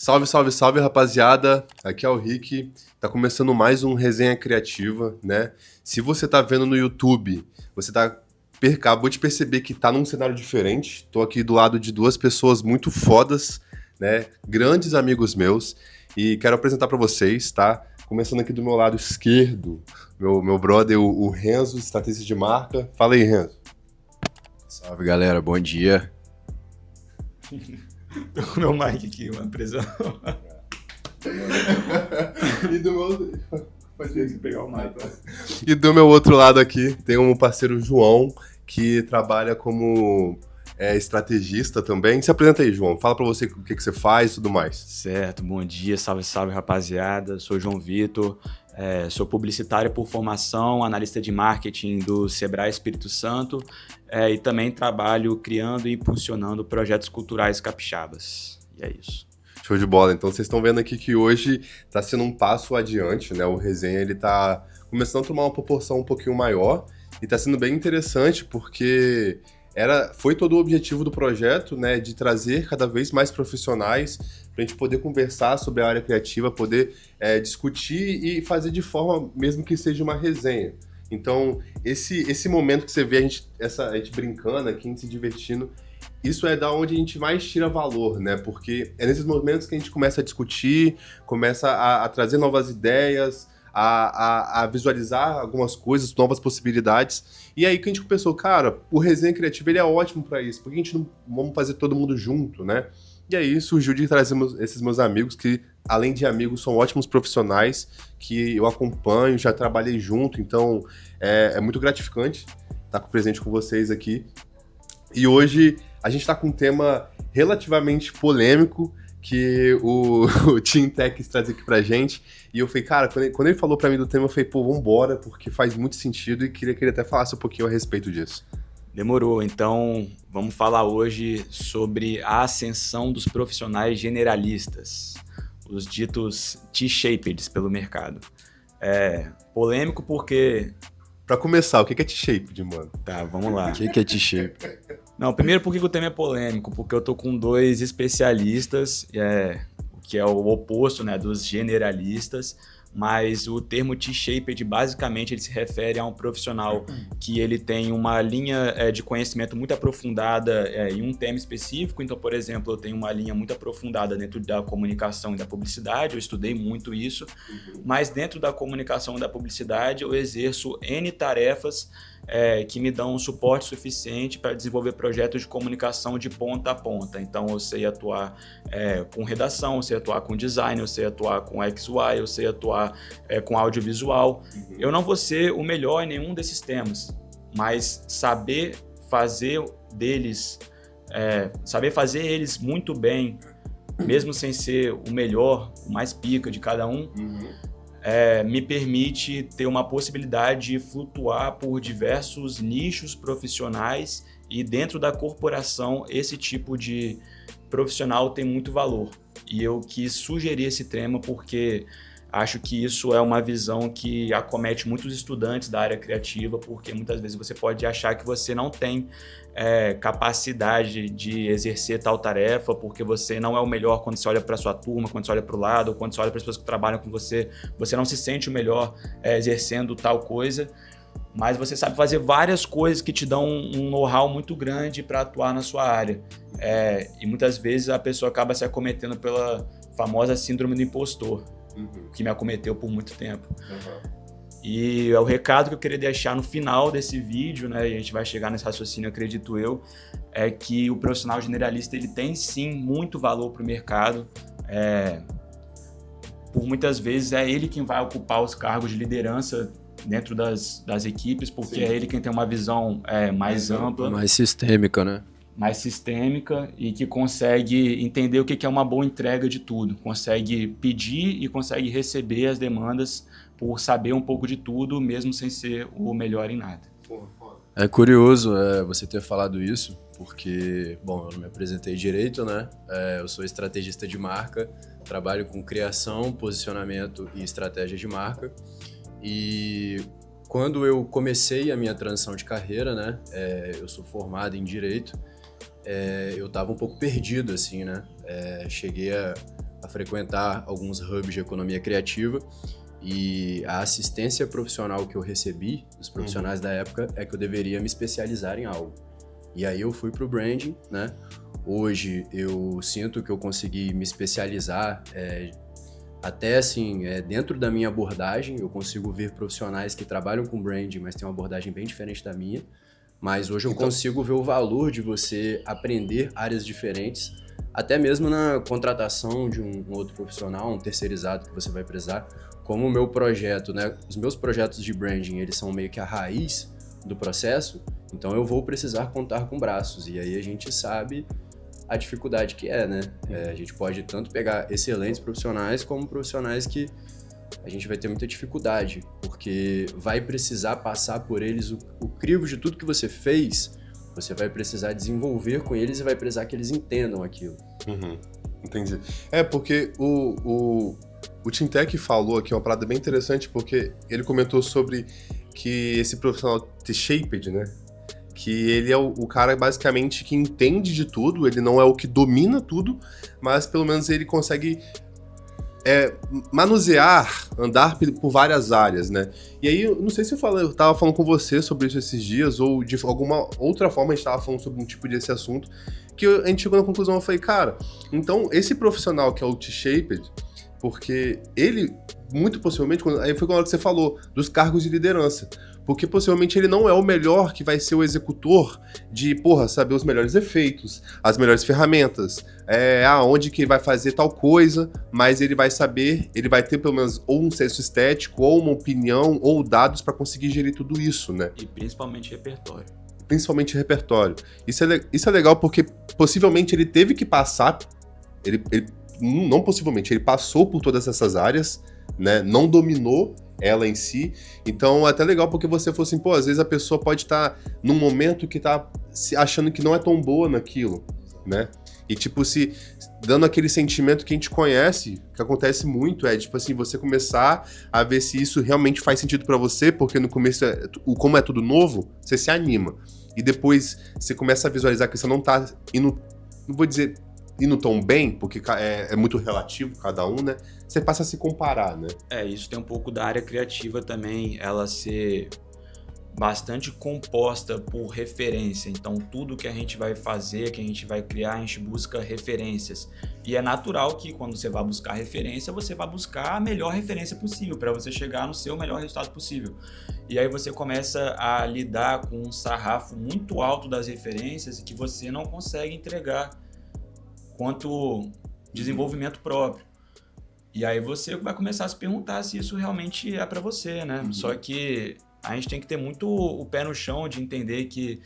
Salve, salve, salve, rapaziada. Aqui é o Rick. Tá começando mais um Resenha Criativa, né? Se você tá vendo no YouTube, acabou de perceber que tá num cenário diferente. Tô aqui do lado de duas pessoas muito fodas, né? Grandes amigos meus. E quero apresentar pra vocês, tá? Começando aqui do meu lado esquerdo, meu brother, o Renzo, estrategista de marca. Fala aí, Renzo. Salve, galera. Bom dia. Tô com meu mic aqui, uma prisão. E do meu... Pode pegar o mic. E do meu outro lado aqui tem um parceiro João, que trabalha como estrategista também. Se apresenta aí, João. Fala pra você o que você faz e tudo mais. Certo, bom dia, salve, salve, rapaziada. Sou João Vitor, sou publicitário por formação, analista de marketing do Sebrae Espírito Santo e também trabalho criando e impulsionando projetos culturais capixabas. E é isso. Show de bola. Então vocês estão vendo aqui que hoje está sendo um passo adiante, né? O resenha ele tá começando a tomar uma proporção um pouquinho maior e está sendo bem interessante porque foi todo o objetivo do projeto, né? De trazer cada vez mais profissionais para a gente poder conversar sobre a área criativa, poder discutir e fazer de forma mesmo que seja uma resenha. Então, esse momento que você vê a gente brincando aqui, a gente se divertindo, isso é da onde a gente mais tira valor, né? Porque é nesses momentos que a gente começa a discutir, começa a trazer novas ideias, a visualizar algumas coisas, novas possibilidades. E aí que a gente pensou, cara, o resenha criativo ele é ótimo para isso, porque a gente não vamos fazer todo mundo junto, né? E aí surgiu de trazer esses meus amigos que, além de amigos, são ótimos profissionais, que eu acompanho, já trabalhei junto, então é muito gratificante estar presente com vocês aqui. E hoje a gente está com um tema relativamente polêmico que o Team Tech traz aqui pra gente. E eu falei, cara, quando ele falou pra mim do tema, eu falei, pô, vambora, porque faz muito sentido e queria que ele até falasse um pouquinho a respeito disso. Demorou, então vamos falar hoje sobre a ascensão dos profissionais generalistas, os ditos T-shaped pelo mercado. É polêmico porque... Pra começar, o que é T-shaped, mano? Tá, vamos lá. O que é T-shape? Não, primeiro por que o tema é polêmico? Porque eu tô com dois especialistas, que é o oposto, né, dos generalistas, mas o termo T-shaped basicamente ele se refere a um profissional que ele tem uma linha de conhecimento muito aprofundada em um tema específico. Então, por exemplo, eu tenho uma linha muito aprofundada dentro da comunicação e da publicidade, eu estudei muito isso, mas dentro da comunicação e da publicidade eu exerço N tarefas que me dão um suporte suficiente para desenvolver projetos de comunicação de ponta a ponta. Então, eu sei atuar com redação, eu sei atuar com design, eu sei atuar com XY, eu sei atuar com audiovisual. Eu não vou ser o melhor em nenhum desses temas, mas saber fazer eles muito bem, mesmo sem ser o melhor, o mais pica de cada um, me permite ter uma possibilidade de flutuar por diversos nichos profissionais e dentro da corporação esse tipo de profissional tem muito valor. E eu quis sugerir esse tema porque acho que isso é uma visão que acomete muitos estudantes da área criativa, porque muitas vezes você pode achar que você não tem capacidade de exercer tal tarefa, porque você não é o melhor quando você olha para a sua turma, quando você olha para o lado, ou quando você olha para as pessoas que trabalham com você, você não se sente o melhor exercendo tal coisa, mas você sabe fazer várias coisas que te dão um know-how muito grande para atuar na sua área. E muitas vezes a pessoa acaba se acometendo pela famosa síndrome do impostor, que me acometeu por muito tempo. E é o recado que eu queria deixar no final desse vídeo, né, e a gente vai chegar nesse raciocínio, acredito eu, é que o profissional generalista ele tem sim muito valor para o mercado. Por muitas vezes é ele quem vai ocupar os cargos de liderança dentro das equipes, porque é ele quem tem uma visão mais ampla. Mais sistêmica, né? Mais sistêmica e que consegue entender o que é uma boa entrega de tudo. Consegue pedir e consegue receber as demandas por saber um pouco de tudo, mesmo sem ser o melhor em nada. É curioso você ter falado isso, porque, bom, eu não me apresentei direito, né? Eu sou estrategista de marca, trabalho com criação, posicionamento e estratégia de marca. E quando eu comecei a minha transição de carreira, né? Eu sou formado em Direito, eu estava um pouco perdido, assim, né? Cheguei a a frequentar alguns hubs de economia criativa, e a assistência profissional que eu recebi dos profissionais da época é que eu deveria me especializar em algo. E aí eu fui pro branding, né? Hoje eu sinto que eu consegui me especializar, até assim, dentro da minha abordagem, eu consigo ver profissionais que trabalham com branding, mas têm uma abordagem bem diferente da minha. Mas hoje eu consigo ver o valor de você aprender áreas diferentes, até mesmo na contratação de um outro profissional, um terceirizado que você vai precisar. Como o meu projeto, né? Os meus projetos de branding, eles são meio que a raiz do processo, então eu vou precisar contar com braços. E aí a gente sabe a dificuldade que é, né? A gente pode tanto pegar excelentes profissionais como profissionais que a gente vai ter muita dificuldade, porque vai precisar passar por eles o crivo de tudo que você fez, você vai precisar desenvolver com eles e vai precisar que eles entendam aquilo. Entendi. Porque o Tim Tech falou aqui uma parada bem interessante, porque ele comentou sobre que esse profissional T-shaped, né? Que ele é o cara basicamente que entende de tudo, ele não é o que domina tudo, mas pelo menos ele consegue manusear, andar por várias áreas, né? E aí, eu não sei se eu tava falando com você sobre isso esses dias, ou de alguma outra forma a gente tava falando sobre um tipo desse assunto, que a gente chegou na conclusão, eu falei, cara, então esse profissional que é o T-shaped, porque ele, muito possivelmente, aí foi quando você falou dos cargos de liderança, porque possivelmente ele não é o melhor que vai ser o executor de, saber os melhores efeitos, as melhores ferramentas, onde que ele vai fazer tal coisa, mas ele vai saber, ele vai ter pelo menos ou um senso estético, ou uma opinião, ou dados para conseguir gerir tudo isso, né? E principalmente repertório. Principalmente repertório. Isso é legal porque possivelmente ele teve que passar, não possivelmente, ele passou por todas essas áreas, né? Não dominou ela em si, então é até legal porque você falou assim, às vezes a pessoa pode estar num momento que tá se achando que não é tão boa naquilo, né? E tipo, se dando aquele sentimento que a gente conhece, que acontece muito, tipo assim, você começar a ver se isso realmente faz sentido pra você, porque no começo, como é tudo novo, você se anima. E depois você começa a visualizar que você não tá indo, não vou dizer indo tão bem, porque é muito relativo cada um, né? Você passa a se comparar, né? Isso tem um pouco da área criativa também, ela ser bastante composta por referência. Então, tudo que a gente vai fazer, que a gente vai criar, a gente busca referências. E é natural que quando você vai buscar referência, você vai buscar a melhor referência possível, para você chegar no seu melhor resultado possível. E aí você começa a lidar com um sarrafo muito alto das referências que você não consegue entregar quanto desenvolvimento próprio. E aí você vai começar a se perguntar se isso realmente é para você, né? Só que a gente tem que ter muito o pé no chão de entender que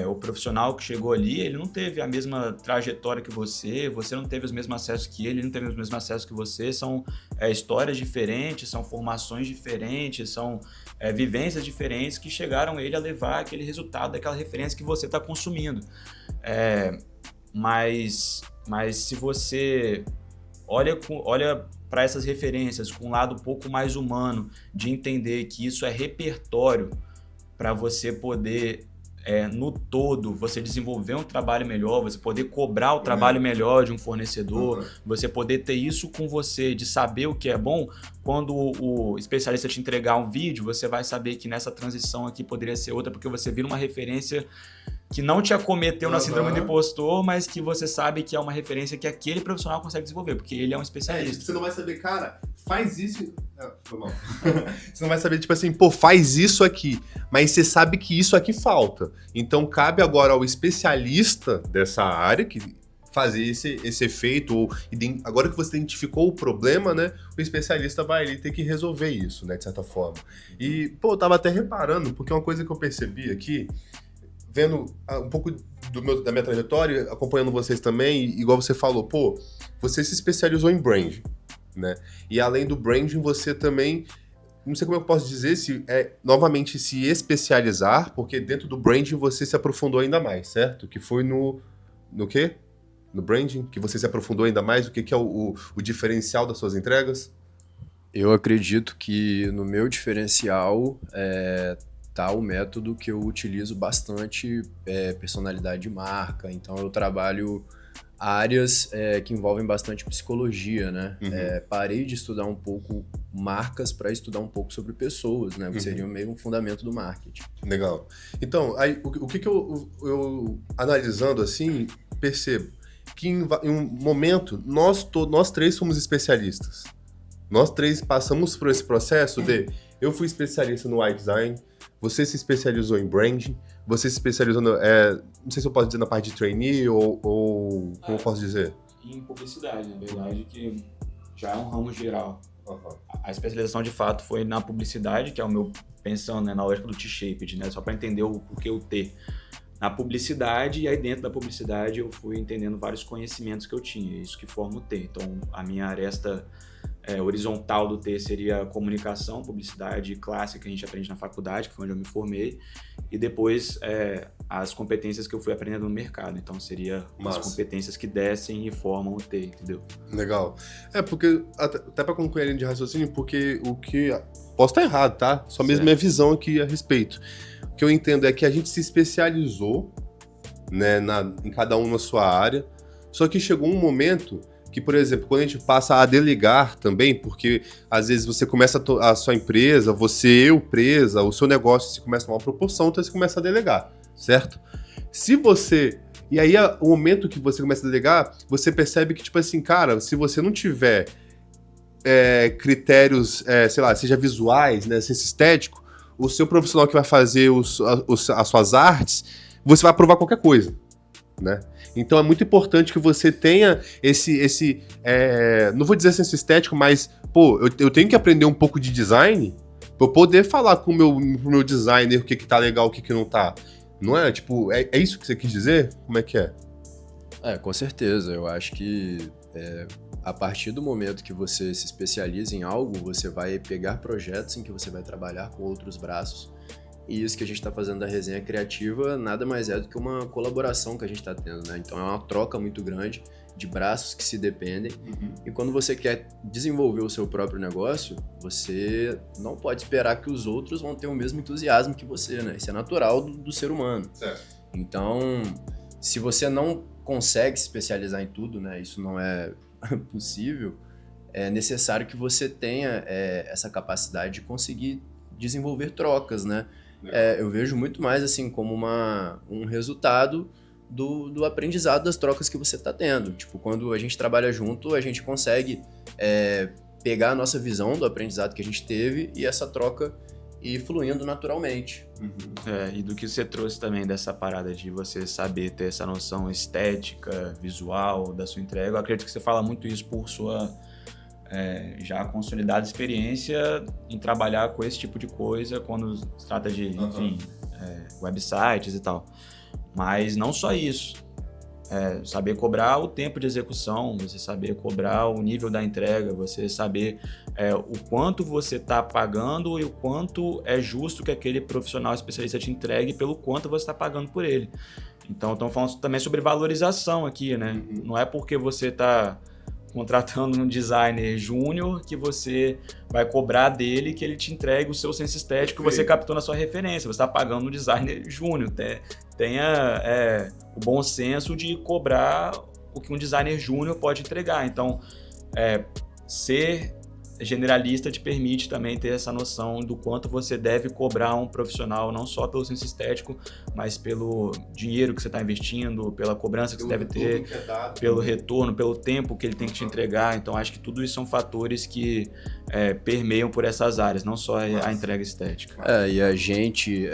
o profissional que chegou ali, ele não teve a mesma trajetória que você não teve os mesmos acessos que ele não teve os mesmos acessos que você, são histórias diferentes, são formações diferentes, são vivências diferentes que chegaram ele a levar aquele resultado daquela referência que você está consumindo. Mas se você olha para essas referências com um lado um pouco mais humano, de entender que isso é repertório para você poder, no todo, você desenvolver um trabalho melhor, você poder cobrar o trabalho melhor de um fornecedor, você poder ter isso com você, de saber o que é bom. Quando o especialista te entregar um vídeo, você vai saber que nessa transição aqui poderia ser outra, porque você vira uma referência que não te acometeu na síndrome do impostor, mas que você sabe que é uma referência que aquele profissional consegue desenvolver, porque ele é um especialista. Você não vai saber, cara, faz isso... Foi mal. Você não vai saber, tipo assim, faz isso aqui, mas você sabe que isso aqui falta. Então cabe agora ao especialista dessa área que fazer esse efeito, ou agora que você identificou o problema, né, o especialista vai ali ter que resolver isso, né, de certa forma. E, eu tava até reparando, porque uma coisa que eu percebi aqui, vendo um pouco da minha trajetória, acompanhando vocês também, igual você falou, você se especializou em branding, né? E além do branding, você também, não sei como eu posso dizer, novamente se especializar, porque dentro do branding você se aprofundou ainda mais, certo? Que foi no quê? No branding? Que você se aprofundou ainda mais? O que é o diferencial das suas entregas? Eu acredito que no meu diferencial tá o método que eu utilizo bastante, personalidade de marca. Então eu trabalho áreas que envolvem bastante psicologia, né? Uhum. Parei de estudar um pouco marcas para estudar um pouco sobre pessoas, né? Que seria meio um fundamento do marketing. Legal. Então, aí, o que eu analisando assim, percebo que em um momento nós três somos especialistas. Nós três passamos por esse processo de eu fui especialista no design, você se especializou em branding, você se especializou não sei se eu posso dizer na parte de trainee ou como eu posso dizer? Em publicidade, na verdade, que já é um ramo geral. Uhum. A especialização de fato foi na publicidade, que é o meu, pensando, né, na lógica do T-shaped, né, só para entender o porquê o T. Na publicidade, e aí dentro da publicidade eu fui entendendo vários conhecimentos que eu tinha, isso que forma o T. Então, a minha aresta horizontal do T seria comunicação, publicidade clássica que a gente aprende na faculdade, que foi onde eu me formei, e depois as competências que eu fui aprendendo no mercado. Então, seria as competências que descem e formam o T, entendeu? Legal. Porque, até para concluir a linha de raciocínio, porque o que... Posso estar errado, tá? Só mesmo minha visão aqui a respeito. O que eu entendo é que a gente se especializou, né, em cada um na sua área, só que chegou um momento que, por exemplo, quando a gente passa a delegar também, porque às vezes você começa a sua empresa, empresa, o seu negócio, você começa a tomar uma proporção, então você começa a delegar, certo? E aí, o momento que você começa a delegar, você percebe que, tipo assim, cara, se você não tiver critérios, sei lá, seja visuais, né, seja estético, o seu profissional que vai fazer as suas artes, você vai aprovar qualquer coisa, né? Então é muito importante que você tenha não vou dizer senso estético, mas, eu tenho que aprender um pouco de design pra eu poder falar com o meu designer o que tá legal, o que não tá. Não é? Tipo, é isso que você quis dizer? Como é que é? Com certeza. Eu acho que a partir do momento que você se especializa em algo, você vai pegar projetos em que você vai trabalhar com outros braços. E isso que a gente está fazendo da resenha criativa nada mais é do que uma colaboração que a gente está tendo, né? Então é uma troca muito grande de braços que se dependem. Uhum. E quando você quer desenvolver o seu próprio negócio, você não pode esperar que os outros vão ter o mesmo entusiasmo que você, né? Isso é natural do ser humano. Certo. Então, se você não consegue se especializar em tudo, né? Isso não é possível. É necessário que você tenha essa capacidade de conseguir desenvolver trocas, né? Eu vejo muito mais assim como um resultado do aprendizado das trocas que você está tendo. Tipo, quando a gente trabalha junto, a gente consegue pegar a nossa visão do aprendizado que a gente teve e essa troca ir fluindo naturalmente. Uhum. E do que você trouxe também dessa parada de você saber ter essa noção estética, visual da sua entrega, eu acredito que você fala muito isso por sua já consolidada experiência em trabalhar com esse tipo de coisa quando se trata de, enfim, websites e tal. Mas não só isso. Saber cobrar o tempo de execução, você saber cobrar o nível da entrega, você saber o quanto você está pagando e o quanto é justo que aquele profissional especialista te entregue pelo quanto você está pagando por ele. Então, estamos falando também sobre valorização aqui, né? Uhum. Não é porque você está contratando um designer júnior que você vai cobrar dele que ele te entregue o seu senso estético que você captou na sua referência. Você está pagando um designer júnior. Tenha o bom senso de cobrar o que um designer júnior pode entregar. Então, ser generalista te permite também ter essa noção do quanto você deve cobrar um profissional, não só pelo senso estético, mas pelo dinheiro que você está investindo, pela cobrança que você deve ter, pelo retorno, pelo tempo que ele tem que te entregar. Então, acho que tudo isso são fatores que permeiam por essas áreas, não só a entrega estética. E a gente,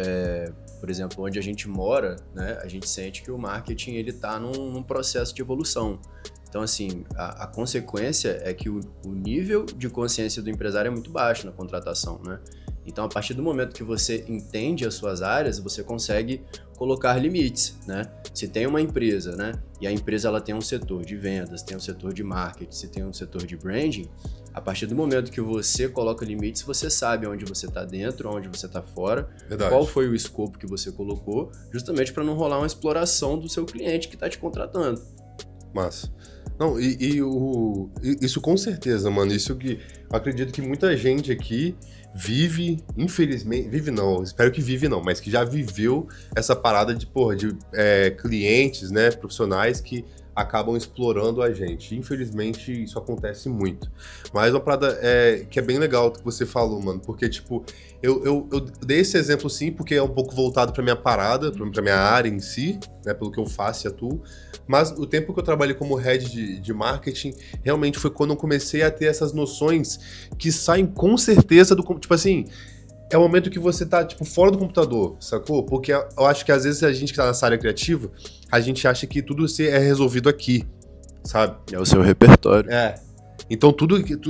por exemplo, onde a gente mora, né, a gente sente que o marketing está num processo de evolução. Então, assim, a consequência é que o nível de consciência do empresário é muito baixo na contratação, né? Então, a partir do momento que você entende as suas áreas, você consegue colocar limites, né? Se tem uma empresa, né, e a empresa ela tem um setor de vendas, tem um setor de marketing, se tem um setor de branding, a partir do momento que você coloca limites, você sabe onde você está dentro, onde você está fora, Verdade. Qual foi o escopo que você colocou, justamente para não rolar uma exploração do seu cliente que está te contratando. Massa. Não, isso com certeza, mano. Isso que eu acredito que muita gente aqui vive, infelizmente, vive não, espero que vive não, mas que já viveu essa parada de clientes, né, profissionais que acabam explorando a gente. Infelizmente, isso acontece muito. Mas uma parada que é bem legal que você falou, mano, porque, tipo, eu dei esse exemplo, sim, porque é um pouco voltado pra minha parada, pra minha área em si, né, pelo que eu faço e atuo, mas o tempo que eu trabalhei como head de marketing, realmente foi quando eu comecei a ter essas noções que saem com certeza do... Tipo assim, é o momento que você tá, tipo, fora do computador, sacou? Porque eu acho que às vezes a gente que tá nessa área criativa, a gente acha que tudo é resolvido aqui, sabe? É o seu repertório. Então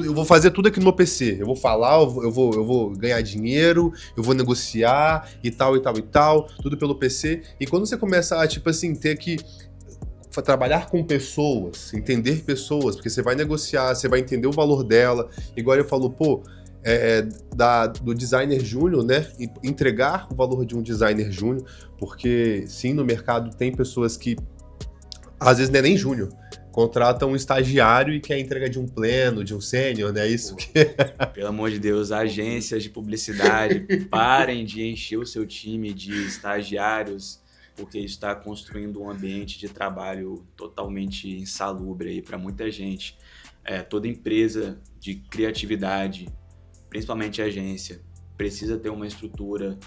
eu vou fazer tudo aqui no meu PC. Eu vou falar, eu vou ganhar dinheiro, eu vou negociar e tal, tudo pelo PC. E quando você começa a, tipo assim, ter que trabalhar com pessoas, entender pessoas, porque você vai negociar, você vai entender o valor dela. Igual eu falo, pô, do designer júnior, né? Entregar o valor de um designer júnior, porque sim, no mercado tem pessoas que às vezes não é nem júnior, contratam um estagiário e quer entrega de um pleno, de um sênior, né? Isso que... Pelo amor de Deus, agências de publicidade, parem de encher o seu time de estagiários, porque isso está construindo um ambiente de trabalho totalmente insalubre aí para muita gente. Toda empresa de criatividade, principalmente agência, precisa ter uma estrutura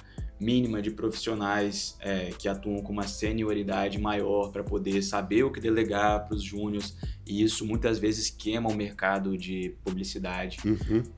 mínima de profissionais que atuam com uma senioridade maior para poder saber o que delegar para os júniors, e isso muitas vezes queima o mercado de publicidade,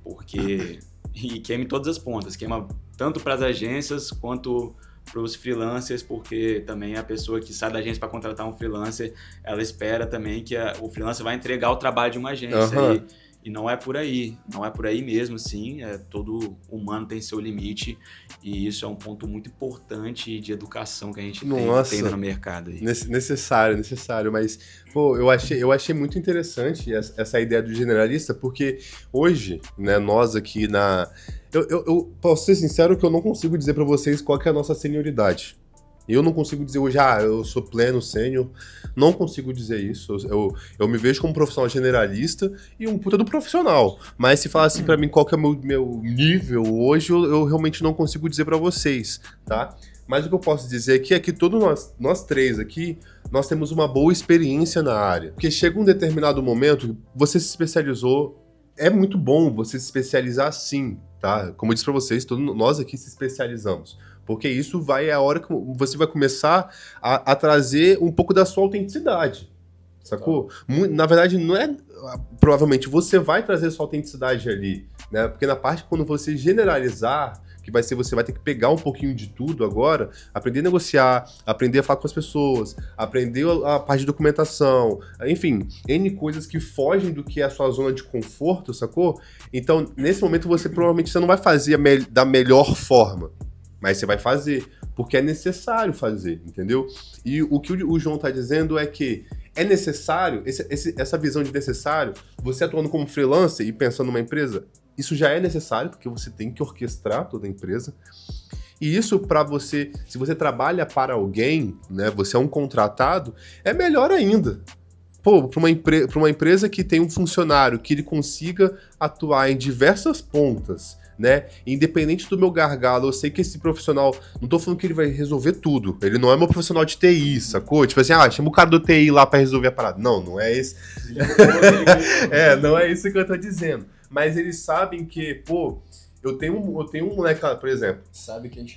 porque e queima em todas as pontas, queima tanto para as agências quanto para os freelancers, porque também a pessoa que sai da agência para contratar um freelancer, ela espera também que o freelancer vai entregar o trabalho de uma agência, e não é por aí, mesmo, sim, todo humano tem seu limite, e isso é um ponto muito importante de educação que a gente tem no mercado aí. Necessário, mas, pô, eu achei muito interessante essa ideia do generalista, porque hoje, né, nós aqui eu posso ser sincero que eu não consigo dizer pra vocês qual que é a nossa senioridade. Eu não consigo dizer hoje, eu sou pleno, sênior. Não consigo dizer isso. Eu me vejo como um profissional generalista e um puta do profissional. Mas se falar assim pra mim qual que é o meu nível hoje, eu realmente não consigo dizer pra vocês, tá? Mas o que eu posso dizer aqui é que todos nós três aqui, nós temos uma boa experiência na área. Porque chega um determinado momento, você se especializou, é muito bom você se especializar sim, tá? Como eu disse pra vocês, todos nós aqui se especializamos. Porque isso é a hora que você vai começar a trazer um pouco da sua autenticidade, sacou? Na verdade, não é... Provavelmente você vai trazer sua autenticidade ali, né? Porque na parte quando você generalizar, que vai ser, você vai ter que pegar um pouquinho de tudo agora, aprender a negociar, aprender a falar com as pessoas, aprender a parte de documentação, enfim, N coisas que fogem do que é a sua zona de conforto, sacou? Então, nesse momento, provavelmente você não vai fazer da melhor forma. Mas você vai fazer, porque é necessário fazer, entendeu? E o que o João tá dizendo é que é necessário, essa visão de necessário, você atuando como freelancer e pensando numa empresa, isso já é necessário, porque você tem que orquestrar toda a empresa. E isso para você, se você trabalha para alguém, né, você é um contratado, é melhor ainda. Pô, para uma empresa que tem um funcionário que ele consiga atuar em diversas pontas, né? Independente do meu gargalo, eu sei que esse profissional, não tô falando que ele vai resolver tudo, ele não é meu profissional de TI, sacou? Tipo assim, chama o cara do TI lá pra resolver a parada. Não é esse. Não é isso que eu tô dizendo. Mas eles sabem que, pô, eu tenho um moleque lá, por exemplo. Sabe quem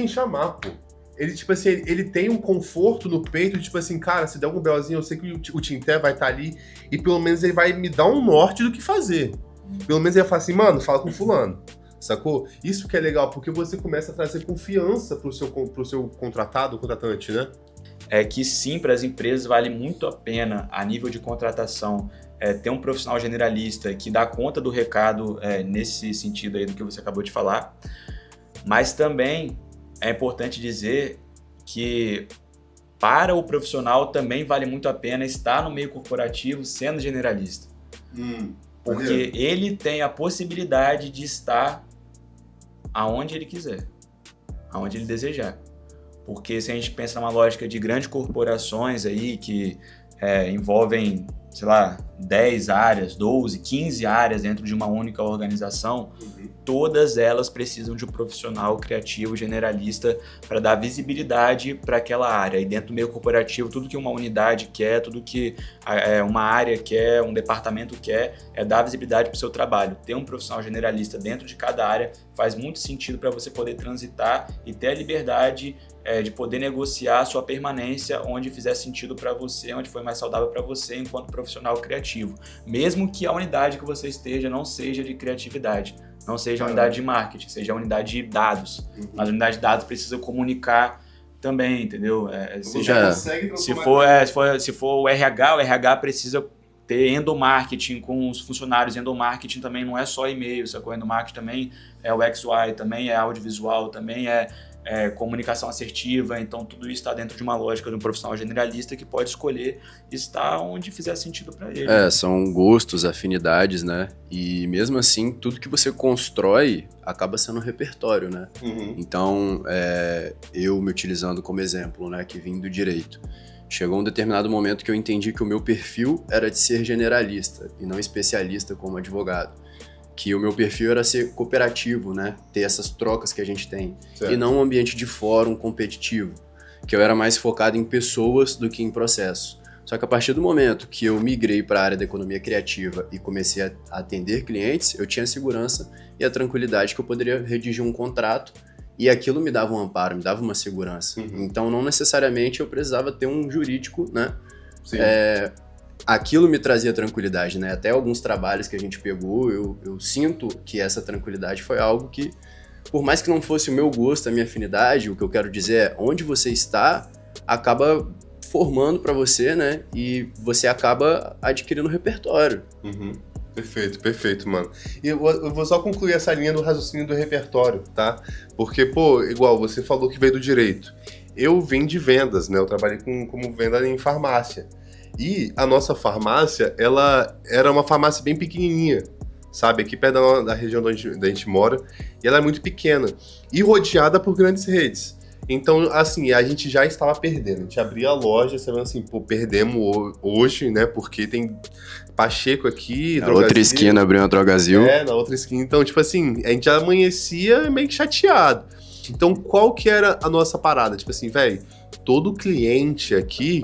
chamar, pô. Ele, tipo assim, ele tem um conforto no peito, tipo assim, cara, se der algum belzinho, eu sei que o Tinté vai estar ali e pelo menos ele vai me dar um norte do que fazer. Pelo menos ele vai falar assim, mano, fala com fulano, sacou? Isso que é legal, porque você começa a trazer confiança pro seu contratante, né? É que sim, para as empresas vale muito a pena, a nível de contratação, ter um profissional generalista que dá conta do recado nesse sentido aí do que você acabou de falar. Mas também é importante dizer que para o profissional também vale muito a pena estar no meio corporativo sendo generalista. Porque ele tem a possibilidade de estar aonde ele quiser, aonde ele desejar. Porque se a gente pensa numa lógica de grandes corporações aí que envolvem, sei lá, 10 áreas, 12, 15 áreas dentro de uma única organização, todas elas precisam de um profissional criativo, generalista, para dar visibilidade para aquela área. E dentro do meio corporativo, tudo que uma unidade quer, tudo que uma área quer, um departamento quer, é dar visibilidade para o seu trabalho. Ter um profissional generalista dentro de cada área faz muito sentido para você poder transitar e ter a liberdade de poder negociar a sua permanência onde fizer sentido para você, onde for mais saudável para você enquanto profissional criativo. Mesmo que a unidade que você esteja não seja de criatividade, não seja a unidade de marketing, seja a unidade de dados. Mas a unidade de dados precisa comunicar também, entendeu? Se for o RH precisa ter endomarketing com os funcionários. Endomarketing também não é só e-mail, sacou? Endomarketing também é o XY, também é audiovisual, também é comunicação assertiva. Então tudo isso está dentro de uma lógica de um profissional generalista que pode escolher estar onde fizer sentido para ele. São gostos, afinidades, né? E mesmo assim, tudo que você constrói acaba sendo um repertório, né? Então, eu me utilizando como exemplo, né, que vim do direito, chegou um determinado momento que eu entendi que o meu perfil era de ser generalista e não especialista como advogado. Que o meu perfil era ser cooperativo, né? Ter essas trocas que a gente tem. Certo. E não um ambiente de fórum competitivo. Que eu era mais focado em pessoas do que em processo. Só que a partir do momento que eu migrei para a área da economia criativa e comecei a atender clientes, eu tinha a segurança e a tranquilidade que eu poderia redigir um contrato e aquilo me dava um amparo, me dava uma segurança. Então, não necessariamente eu precisava ter um jurídico, né? Sim. Aquilo me trazia tranquilidade, né? Até alguns trabalhos que a gente pegou, eu sinto que essa tranquilidade foi algo que, por mais que não fosse o meu gosto, a minha afinidade, o que eu quero dizer é, onde você está, acaba formando para você, né? E você acaba adquirindo repertório. Perfeito, mano. E eu vou só concluir essa linha do raciocínio do repertório, tá? Porque, igual você falou que veio do direito. Eu vim de vendas, né? Eu trabalhei como venda em farmácia. E a nossa farmácia, ela era uma farmácia bem pequenininha, sabe? Aqui perto da região onde a gente mora. E ela é muito pequena. E rodeada por grandes redes. Então, assim, a gente já estava perdendo. A gente abria a loja, você falando assim, perdemos hoje, né? Porque tem Pacheco aqui, na outra esquina abriu uma Drogazil. Na outra esquina. Então, tipo assim, a gente já amanhecia meio que chateado. Então, qual que era a nossa parada? Tipo assim, velho, todo cliente aqui,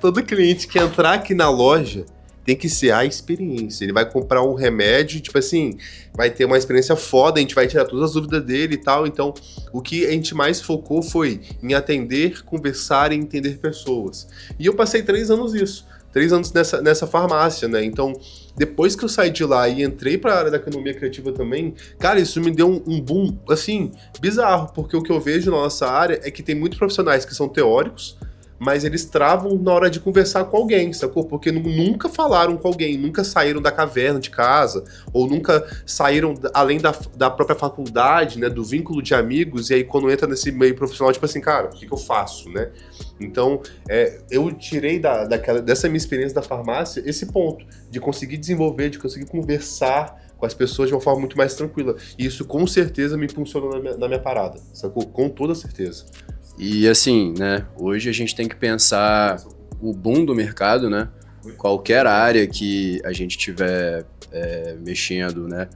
todo cliente que entrar aqui na loja tem que ser a experiência. Ele vai comprar um remédio, tipo assim, vai ter uma experiência foda, a gente vai tirar todas as dúvidas dele e tal. Então, o que a gente mais focou foi em atender, conversar e entender pessoas. E eu passei 3 anos nisso. 3 anos nessa farmácia, né? Então, depois que eu saí de lá e entrei para a área da economia criativa também, cara, isso me deu um boom, assim, bizarro, porque o que eu vejo na nossa área é que tem muitos profissionais que são teóricos, mas eles travam na hora de conversar com alguém, sacou? Porque nunca falaram com alguém, nunca saíram da caverna de casa, ou nunca saíram além da própria faculdade, né, do vínculo de amigos, e aí quando entra nesse meio profissional, tipo assim, cara, o que eu faço, né? Então, eu tirei dessa minha experiência da farmácia esse ponto, de conseguir desenvolver, de conseguir conversar com as pessoas de uma forma muito mais tranquila. E isso com certeza me impulsionou na minha parada, sacou? Com toda certeza. E assim, né, hoje a gente tem que pensar o boom do mercado, né? Qualquer área que a gente tiver mexendo, né,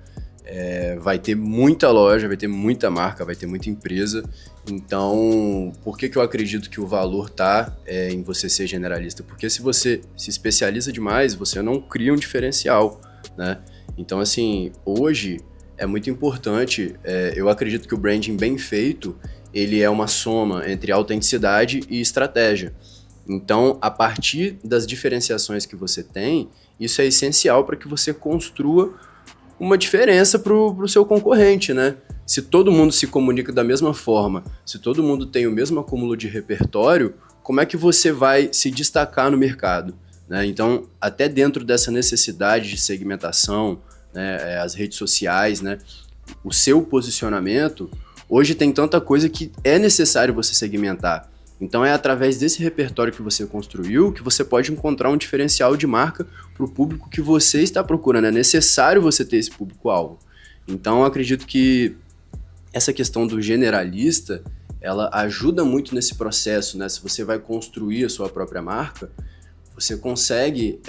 vai ter muita loja, vai ter muita marca, vai ter muita empresa. Então, por que eu acredito que o valor tá em você ser generalista? Porque se você se especializa demais, você não cria um diferencial, né? Então, assim, hoje é muito importante, eu acredito que o branding bem feito, ele é uma soma entre autenticidade e estratégia. Então, a partir das diferenciações que você tem, isso é essencial para que você construa uma diferença para o seu concorrente, né? Se todo mundo se comunica da mesma forma, se todo mundo tem o mesmo acúmulo de repertório, como é que você vai se destacar no mercado, né? Então, até dentro dessa necessidade de segmentação, né, as redes sociais, né, o seu posicionamento, hoje tem tanta coisa que é necessário você segmentar. Então é através desse repertório que você construiu que você pode encontrar um diferencial de marca para o público que você está procurando. É necessário você ter esse público-alvo. Então eu acredito que essa questão do generalista, ela ajuda muito nesse processo, né? Se você vai construir a sua própria marca, você consegue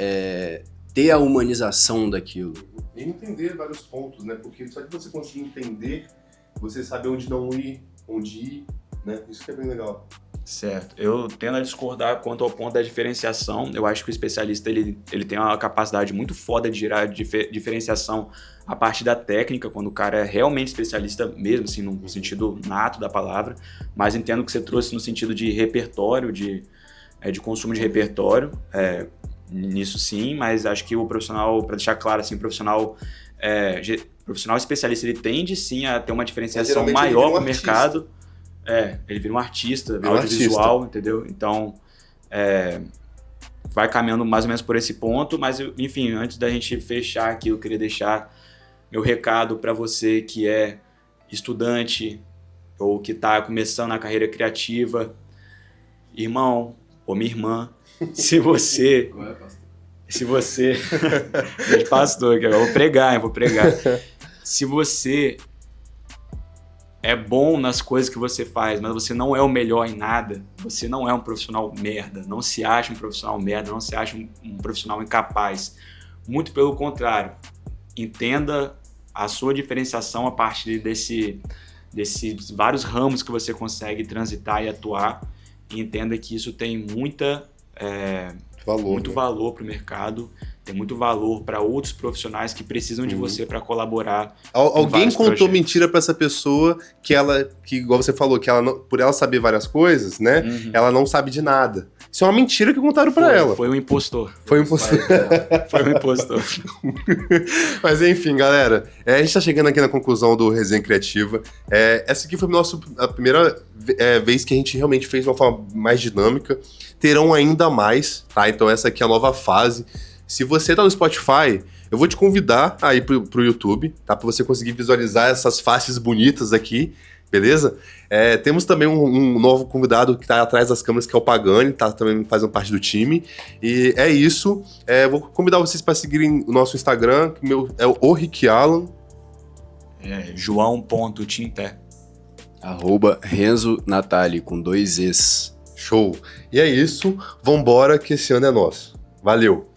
ter a humanização daquilo. E entender vários pontos, né? Porque só de você conseguir entender, você sabe onde não ir, onde ir, né? Isso que é bem legal. Certo. Eu tendo a discordar quanto ao ponto da diferenciação. Eu acho que o especialista ele tem uma capacidade muito foda de gerar diferenciação a partir da técnica, quando o cara é realmente especialista mesmo, assim, no sentido nato da palavra. Mas entendo que você trouxe no sentido de repertório, de consumo de repertório. Nisso sim, mas acho que o profissional, para deixar claro assim, o profissional especialista, ele tende sim a ter uma diferenciação maior para o mercado. Ele vira um artista, vira audiovisual, entendeu? Então, vai caminhando mais ou menos por esse ponto, mas, enfim, antes da gente fechar aqui, eu queria deixar meu recado para você que é estudante ou que está começando na carreira criativa. Irmão ou minha irmã, se você... Pastor, eu vou pregar. Se você é bom nas coisas que você faz, mas você não é o melhor em nada, você não é um profissional merda, não se acha um profissional merda, não se acha um profissional incapaz. Muito pelo contrário, entenda a sua diferenciação a partir desses vários ramos que você consegue transitar e atuar, e entenda que isso tem muito valor para o mercado, tem muito valor para outros profissionais que precisam de você para colaborar. Alguém contou mentira para essa pessoa que igual você falou, que ela não, por ela saber várias coisas, né? Ela não sabe de nada. Isso é uma mentira que contaram para ela. Foi um impostor. Foi um impostor. Mas enfim, galera, a gente tá chegando aqui na conclusão do Resenha Criativa. Essa aqui foi a primeira vez que a gente realmente fez de uma forma mais dinâmica. Terão ainda mais, tá? Então essa aqui é a nova fase. Se você tá no Spotify, eu vou te convidar a ir pro YouTube, tá? Pra você conseguir visualizar essas faces bonitas aqui, beleza? Temos também um novo convidado que tá atrás das câmeras, que é o Pagani, tá também fazendo parte do time. E é isso. Vou convidar vocês para seguirem o nosso Instagram, que é o Rick Alan. João.Tinté. @Renzo Natali, com 2 Es. Show. E é isso. Vambora, que esse ano é nosso. Valeu.